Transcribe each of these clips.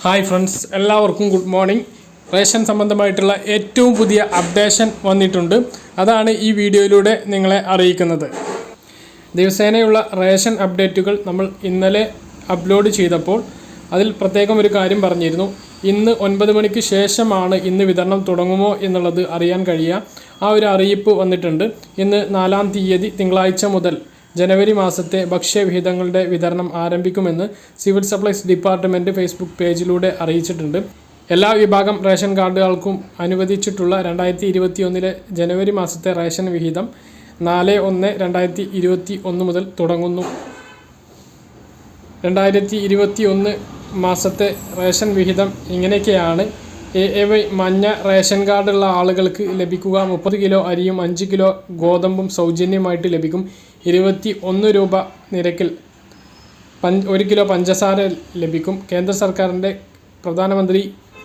Hi friends, എല്ലാവർക്കും good morning. Ration സംബന്ധമായിട്ടുള്ള ഏറ്റവും പുതിയ അപ്ഡേഷൻ വന്നിട്ടുണ്ട്. അതാണ് ഈ വീഡിയോയിലൂടെ നിങ്ങളെ അറിയിക്കുന്നത്. ദിവസേനയുള്ള റേഷൻ അപ്ഡേറ്റുകൾ നമ്മൾ ഇന്നലെ അപ്ലോഡ് ചെയ്തപ്പോൾ അതിൽ പ്രത്യേകം ഒരു കാര്യം പറഞ്ഞിരുന്നു. ഇന്ന് 9 മണിക്ക് ശേഷമാണ് ഇന്ന് വിതരണം തുടങ്ങുമോ എന്നുള്ളത് അറിയാൻ കഴിയുക. ആ ഒരു അറിയിപ്പ് വന്നിട്ടുണ്ട്. ഇന്ന് 4-ാം തീയതി തിങ്കളാഴ്ച മുതൽ ജനുവരി മാസത്തെ ഭക്ഷ്യവിഹിതങ്ങളുടെ വിതരണം ആരംഭിക്കുമെന്ന് സിവിൽ സപ്ലൈസ് ഡിപ്പാർട്ട്മെൻറ്റ് ഫേസ്ബുക്ക് പേജിലൂടെ അറിയിച്ചിട്ടുണ്ട്. എല്ലാ വിഭാഗം റേഷൻ കാർഡുകൾക്കും അനുവദിച്ചിട്ടുള്ള 2021 ജനുവരി മാസത്തെ റേഷൻ വിഹിതം 4/1/2021 മുതൽ തുടങ്ങുന്നു. 2021 മാസത്തെ റേഷൻ വിഹിതം ഇങ്ങനെയൊക്കെയാണ്. AAY മഞ്ഞ റേഷൻ കാർഡുള്ള ആളുകൾക്ക് ലഭിക്കുക 30 കിലോ അരിയും 5 കിലോ ഗോതമ്പും സൗജന്യമായിട്ട് ലഭിക്കും. 21 രൂപ നിരക്കിൽ 1 കിലോ പഞ്ചസാര ലഭിക്കും. കേന്ദ്ര സർക്കാരിൻ്റെ പ്രധാനമന്ത്രി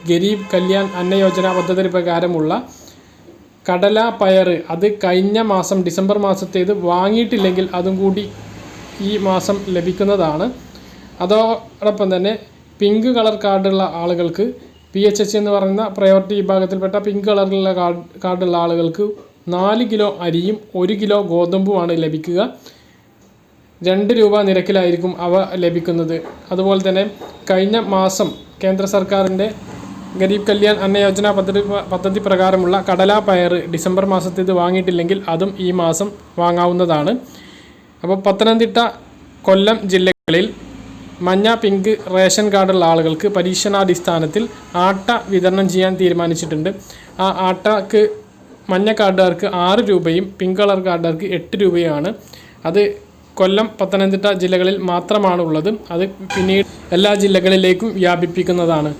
ഗരീബ് കല്യാൺ അന്ന യോജന പദ്ധതി പ്രകാരമുള്ള കടല പയർ അത് കഴിഞ്ഞ മാസം ഡിസംബർ മാസത്തേത് വാങ്ങിയിട്ടില്ലെങ്കിൽ അതും കൂടി ഈ മാസം ലഭിക്കുന്നതാണ്. അതോടൊപ്പം തന്നെ പിങ്ക് കളർ കാർഡുള്ള ആളുകൾക്ക് PHH എന്ന് പറയുന്ന പ്രയോറിറ്റി വിഭാഗത്തിൽപ്പെട്ട പിങ്ക് കളറിലുള്ള കാർഡുള്ള ആളുകൾക്ക് 4 കിലോ അരിയും 1 കിലോ ഗോതമ്പുമാണ് ലഭിക്കുക. 2 രൂപ നിരക്കിലായിരിക്കും അവ ലഭിക്കുന്നത്. അതുപോലെ തന്നെ കഴിഞ്ഞ മാസം കേന്ദ്ര സർക്കാരിൻ്റെ ഗരീബ് കല്യാൺ അന്ന യോജന പദ്ധതി പ്രകാരമുള്ള കടല പയർ ഡിസംബർ മാസത്തേത് വാങ്ങിയിട്ടില്ലെങ്കിൽ അതും ഈ മാസം വാങ്ങാവുന്നതാണ്. അപ്പോൾ പത്തനംതിട്ട, കൊല്ലം ജില്ലകളിൽ മഞ്ഞ പിങ്ക് റേഷൻ കാർഡുള്ള ആളുകൾക്ക് പരീക്ഷണാടിസ്ഥാനത്തിൽ ആട്ട വിതരണം ചെയ്യാൻ തീരുമാനിച്ചിട്ടുണ്ട്. ആ ആട്ടക്ക് മഞ്ഞ കാർഡുകാർക്ക് 6 രൂപയും പിങ്ക് കളർ കാർഡുകാർക്ക് 8 രൂപയുമാണ്. അത് കൊല്ലം, പത്തനംതിട്ട ജില്ലകളിൽ മാത്രമാണ് ഉള്ളത്. അത് പിന്നീട് എല്ലാ ജില്ലകളിലേക്കും വ്യാപിപ്പിക്കുന്നതാണ്.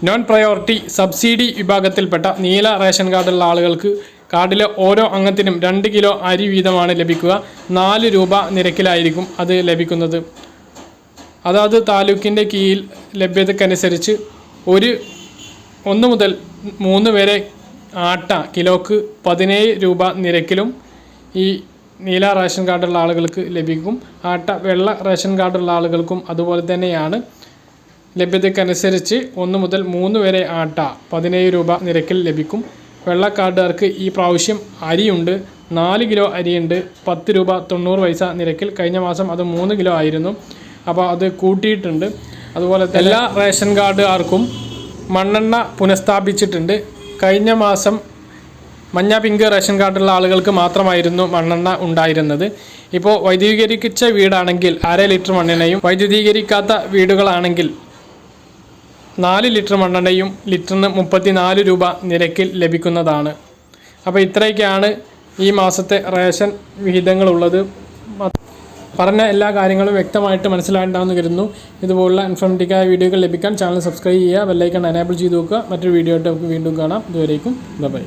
നോൺ പ്രയോറിറ്റി സബ്സിഡി വിഭാഗത്തിൽപ്പെട്ട നീല റേഷൻ കാർഡുള്ള ആളുകൾക്ക് കാർഡിലെ ഓരോ അംഗത്തിനും 2 കിലോ അരി വീതമാണ് ലഭിക്കുക. 4 രൂപ നിരക്കിലായിരിക്കും അത് ലഭിക്കുന്നത്. അതാത് താലൂക്കിൻ്റെ കീഴിൽ ലഭ്യതക്കനുസരിച്ച് 1 മുതൽ 3 വരെ ആട്ട കിലോക്ക് 17 രൂപ നിരക്കിലും ഈ നീല റേഷൻ കാർഡുള്ള ആളുകൾക്ക് ലഭിക്കും. ആട്ട വെള്ള റേഷൻ കാർഡുള്ള ആളുകൾക്കും അതുപോലെ തന്നെയാണ്. ലഭ്യതക്കനുസരിച്ച് 1 മുതൽ 3 വരെ ആട്ട 17 രൂപ നിരക്കിൽ ലഭിക്കും. വെള്ള കാർഡുകാർക്ക് ഈ പ്രാവശ്യം അരിയുണ്ട്. 4 കിലോ അരിയുണ്ട്. 10 രൂപ 90 പൈസ നിരക്കിൽ. കഴിഞ്ഞ മാസം അത് 3 കിലോ ആയിരുന്നു. അപ്പോൾ അത് കൂട്ടിയിട്ടുണ്ട്. അതുപോലെ എല്ലാ റേഷൻ കാർഡുകാർക്കും മണ്ണെണ്ണ പുനഃസ്ഥാപിച്ചിട്ടുണ്ട്. കഴിഞ്ഞ മാസം മഞ്ഞ പിങ്ക് റേഷൻ കാർഡുള്ള ആളുകൾക്ക് മാത്രമായിരുന്നു മണ്ണെണ്ണ ഉണ്ടായിരുന്നത്. ഇപ്പോൾ വൈദ്യുതീകരിച്ച വീടാണെങ്കിൽ 1/2 ലിറ്റർ മണ്ണെണ്ണയും, വൈദ്യുതീകരിക്കാത്ത വീടുകളാണെങ്കിൽ 4 ലിറ്റർ മണ്ണെണ്ണയും ലിറ്ററിന് 34 രൂപ നിരക്കിൽ ലഭിക്കുന്നതാണ്. അപ്പോൾ ഇത്രയൊക്കെയാണ് ഈ മാസത്തെ റേഷൻ വിഹിതങ്ങളുള്ളത്. പറഞ്ഞ എല്ലാ കാര്യങ്ങളും വ്യക്തമായിട്ട് മനസ്സിലായിട്ടുണ്ടാകുമെന്ന് കരുതുന്നു. ഇതുപോലുള്ള ഇൻഫോർമേറ്റീവായ വീഡിയോകൾ ലഭിക്കാൻ ചാനൽ സബ്സ്ക്രൈബ് ചെയ്യുക, ബെല്ലൈക്കൺ എനേബിൾ ചെയ്ത് നോക്കുക. മറ്റൊരു വീഡിയോ ആയിട്ട് നമുക്ക് വീണ്ടും കാണാം. ഇതുവരേക്കും ബൈ.